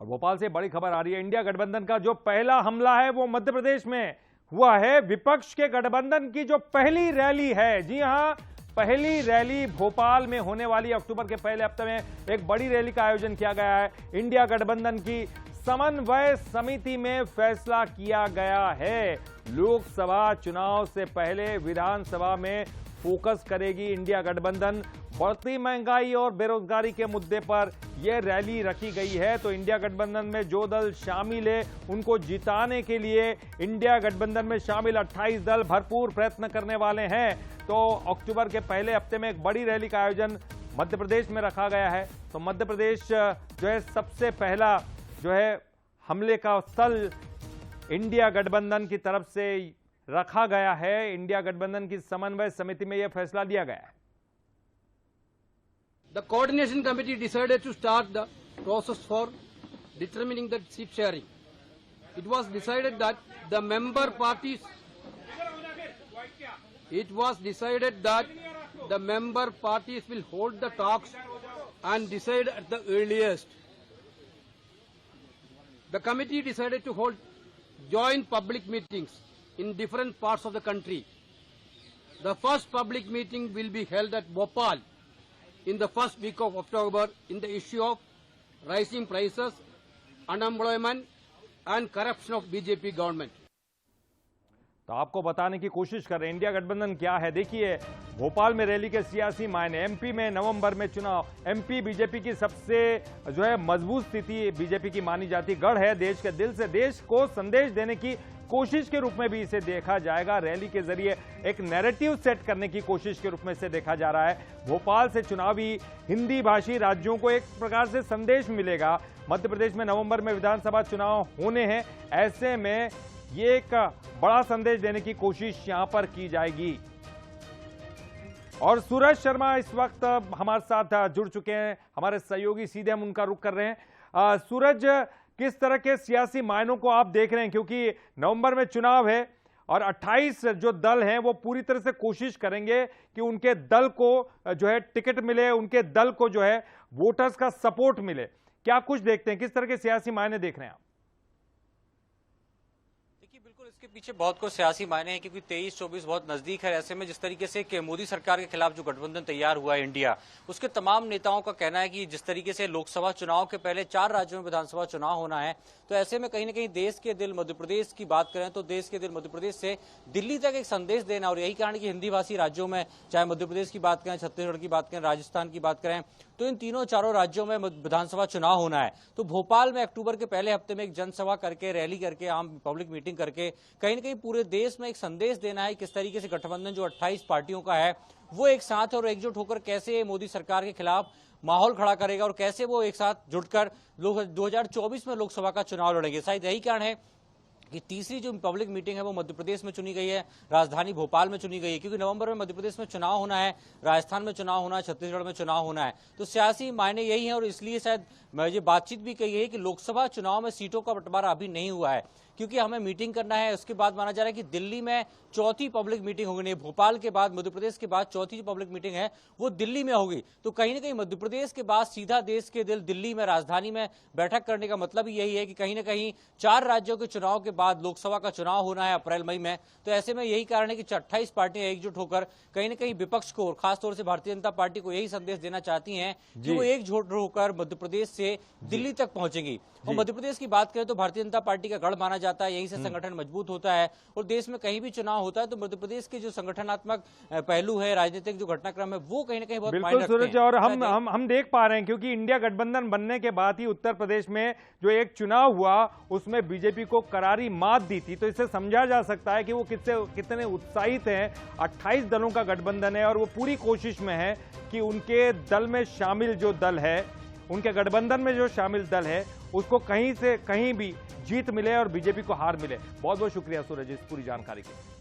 और भोपाल से बड़ी खबर आ रही है। इंडिया गठबंधन का जो पहला हमला है वो मध्य प्रदेश में हुआ है। विपक्ष के गठबंधन की जो पहली रैली है, जी हां, पहली रैली भोपाल में होने वाली अक्टूबर के पहले हफ्ते में एक बड़ी रैली का आयोजन किया गया है। इंडिया गठबंधन की समन्वय समिति में फैसला किया गया है। लोकसभा चुनाव से पहले विधानसभा में फोकस करेगी इंडिया गठबंधन। बढ़ती महंगाई और बेरोजगारी के मुद्दे पर यह रैली रखी गई है। तो इंडिया गठबंधन में जो दल शामिल है उनको जिताने के लिए इंडिया गठबंधन में शामिल 28 दल भरपूर प्रयत्न करने वाले हैं। तो अक्टूबर के पहले हफ्ते में एक बड़ी रैली का आयोजन मध्य प्रदेश में रखा गया है। तो मध्य प्रदेश जो है सबसे पहला जो है हमले का स्थल इंडिया गठबंधन की तरफ से रखा गया है। इंडिया गठबंधन की समन्वय समिति में यह फैसला लिया गया है। The coordination committee decided to start the process for determining the seat sharing. It was decided that the member parties will hold the talks and decide at the earliest. The committee decided to hold joint public meetings in different parts of the country. The first public meeting will be held at Bhopal in the first week of October in the issue of rising prices, unemployment and corruption of BJP government. तो आपको बताने की कोशिश कर रहे हैं India गठबंधन क्या है। देखिए, भोपाल में रैली के सियासी मायने। एमपी में नवंबर में चुनाव। एमपी बीजेपी की सबसे जो है मजबूत स्थिति बीजेपी की मानी जाती गढ़ है। देश के दिल से देश को संदेश देने की कोशिश के रूप में भी इसे देखा जाएगा। रैली के जरिए एक नैरेटिव सेट करने की कोशिश के रूप में इसे देखा जा रहा है। भोपाल से चुनावी हिंदी भाषी राज्यों को एक प्रकार से संदेश मिलेगा। मध्य प्रदेश में नवंबर में विधानसभा चुनाव होने हैं। ऐसे में ये एक बड़ा संदेश देने की कोशिश यहां पर की जाएगी। और सूरज शर्मा इस वक्त हमारे साथ जुड़ चुके हैं, हमारे सहयोगी। सीधे हम उनका रुख कर रहे हैं। सूरज, किस तरह के सियासी मायनों को आप देख रहे हैं, क्योंकि नवंबर में चुनाव है और 28 जो दल हैं वो पूरी तरह से कोशिश करेंगे कि उनके दल को जो है टिकट मिले, उनके दल को जो है वोटर्स का सपोर्ट मिले। क्या कुछ देखते हैं, किस तरह के सियासी मायने देख रहे हैं आप? बिल्कुल, इसके पीछे बहुत कुछ सियासी मायने हैं, क्योंकि 23-24 बहुत नजदीक है। ऐसे में जिस तरीके से कि मोदी सरकार के खिलाफ जो गठबंधन तैयार हुआ है इंडिया, उसके तमाम नेताओं का कहना है कि जिस तरीके से लोकसभा चुनाव के पहले 4 राज्यों में विधानसभा चुनाव होना है, तो ऐसे में कहीं ना कहीं देश के दिल मध्य प्रदेश की बात करें तो देश के दिल मध्य प्रदेश से दिल्ली तक एक संदेश देना। और यही कारण है कि हिंदी भाषी राज्यों में, चाहे मध्य प्रदेश की बात करें, छत्तीसगढ़ की बात करें, राजस्थान की बात करें, तो इन तीनों चारों राज्यों में विधानसभा चुनाव होना है। तो भोपाल में अक्टूबर के पहले हफ्ते में एक जनसभा करके, रैली करके, आम पब्लिक मीटिंग करके कहीं ना कहीं पूरे देश में एक संदेश देना है किस तरीके से गठबंधन जो 28 पार्टियों का है वो एक साथ और एकजुट होकर कैसे मोदी सरकार के खिलाफ माहौल खड़ा करेगा और कैसे वो एक साथ जुटकर 2024 में लोकसभा का चुनाव लड़ेंगे। शायद यही कारण है कि तीसरी जो पब्लिक मीटिंग है वो मध्य प्रदेश में चुनी गई है, राजधानी भोपाल में चुनी गई है, क्योंकि नवंबर में मध्य प्रदेश में चुनाव होना है, राजस्थान में चुनाव होना है, छत्तीसगढ़ में चुनाव होना है। तो सियासी मायने यही है और इसलिए शायद ये बातचीत भी कही है कि लोकसभा चुनाव में सीटों का बंटवारा अभी नहीं हुआ है, क्योंकि हमें मीटिंग करना है। उसके बाद माना जा रहा है कि दिल्ली में चौथी पब्लिक मीटिंग होगी। भोपाल के बाद, मध्य प्रदेश के बाद चौथी जो पब्लिक मीटिंग है वो दिल्ली में होगी। तो कहीं ना कहीं मध्य प्रदेश के बाद सीधा देश के दिल दिल्ली में, राजधानी में बैठक करने का मतलब ही यही है कि कहीं ना कहीं 4 राज्यों के चुनाव के बाद लोकसभा का चुनाव होना है अप्रैल मई में। तो ऐसे में यही कारण है कि 28 पार्टियां एकजुट होकर कहीं ना कहीं विपक्ष को, खासतौर से भारतीय जनता पार्टी को यही संदेश देना चाहती हैं कि वो एकजुट होकर मध्य प्रदेश से दिल्ली तक पहुंचेंगी। और मध्य प्रदेश की बात करें तो भारतीय जनता पार्टी का गढ़ माना जाता है, यहीं से संगठन मजबूत होता है। और देश में कहीं भी चुनाव होता है तो मध्य प्रदेश के जो संगठनात्मक पहलू है, राजनीतिक जो घटनाक्रम है, वो कहीं ना कहीं बहुत मायने रखते हैं। सूरज, और हम देख पा रहे हैं, क्योंकि इंडिया गठबंधन बनने के बाद ही उत्तर प्रदेश में जो एक चुनाव हुआ उसमें बीजेपी को करारी मात दी थी। तो इससे समझा जा सकता है कि वो कितने उत्साहित हैं। 28 दलों का गठबंधन है और वो पूरी कोशिश में है कि उनके दल में शामिल जो दल है, उनके गठबंधन में जो शामिल दल है, उसको कहीं से कहीं भी जीत मिले और बीजेपी को हार मिले। बहुत बहुत शुक्रिया सूरज इस पूरी जानकारी के लिए।